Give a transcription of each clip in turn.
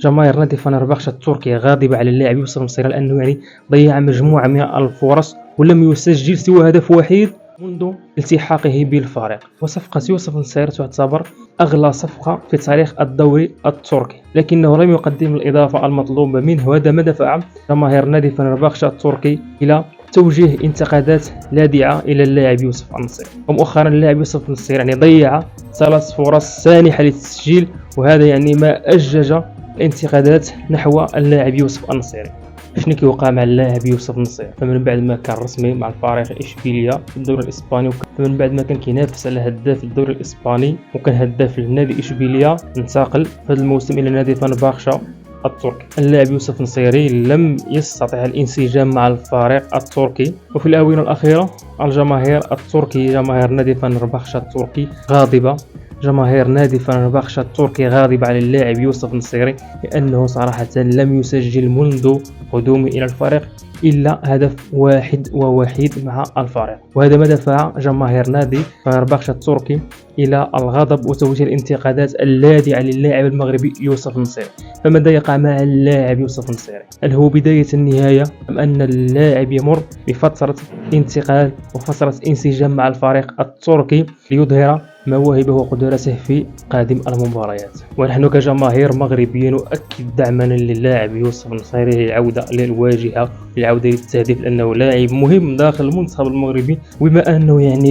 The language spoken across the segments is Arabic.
جماهير نادي فنربخشة التركي غاضبة على اللاعب يوسف النصيري لأنه ضيع مجموعة من الفرص ولم يسجل سوى هدف وحيد منذ التحاقه بالفريق. وصفقة يوسف النصيري تعتبر أغلى صفقة في تاريخ الدوري التركي، لكنه لم يقدم الإضافة المطلوبة منه، وهذا ما دفع جماهير نادي فنربخشة التركي إلى توجيه انتقادات لاذعة إلى اللاعب يوسف النصيري. ومؤخرا اللاعب يوسف النصيري ضيع 3 فرص سانحة للتسجيل، وهذا ما أجج الانتقادات نحو اللاعب يوسف النصيري. شنو كيوقع مع اللاعب يوسف النصيري؟ فمن بعد ما كان رسمي مع الفريق اشبيليا في الدوري الاسباني، فمن بعد ما كان كينافس على هداف الدوري الاسباني وكان هداف للنادي اشبيليا، انتقل في هذا الموسم الى نادي فنربخشة التركي. اللاعب يوسف النصيري لم يستطع الانسجام مع الفريق التركي، وفي الآونة الأخيرة الجماهير التركي، جماهير نادي فنربخشة التركي غاضبة، جماهير نادي فنربخشة التركي غاضبة على اللاعب يوسف النصيري لأنه صراحة لم يسجل منذ قدومه إلى الفريق إلا هدف واحد ووحيد مع الفريق، وهذا ما دفع جماهير نادي فنربخشة التركي إلى الغضب وتوجيه الانتقادات اللاذعة للاعب المغربي يوسف النصيري. فماذا يقع مع اللاعب يوسف النصيري؟ هل هو بداية النهاية أم أن اللاعب يمر بفترة انتقال وفترة انسجام مع الفريق التركي ليظهر مواهبه وقدراته في قادم المباريات؟ ونحن كجماهير مغربية نؤكد دعمنا للاعب يوسف النصيري للعودة للواجهة، للعودة للتهديف، لأنه لاعب مهم داخل المنتخب المغربي، وبما أنه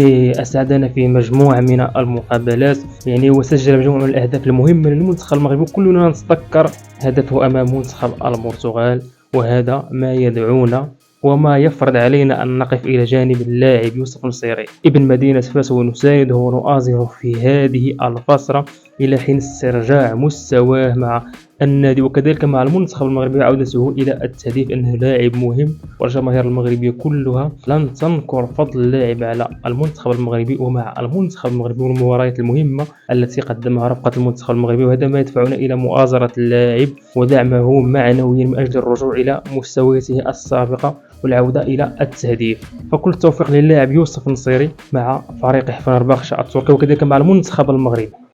أسعدنا في مجموعة من المقابلات وسجل مجموعة من الأهداف المهمة للمنتخب المغربي، كلنا نتذكر هدفه أمام منتخب البرتغال، وهذا ما يدعونا وما يفرض علينا أن نقف إلى جانب اللاعب يوسف النصيري ابن مدينة فاس ونسانده ونؤازره في هذه الفترة إلى حين استرجاع مستواه مع النادي وكذلك مع المنتخب المغربي وعودته إلى التهديف، أنه لاعب مهم، والجماهير المغربية كلها لن تنكر فضل اللاعب على المنتخب المغربي ومع المنتخب المغربي والمباريات المهمة التي قدمها رفقة المنتخب المغربي، وهذا ما يدفعنا إلى مؤازرة اللاعب ودعمه معنويا من أجل الرجوع إلى مستوياته السابقة والعودة إلى التهديف. فكل التوفيق للاعب يوسف النصيري مع فريقه فنربخشة التركي وكذلك مع المنتخب المغربي.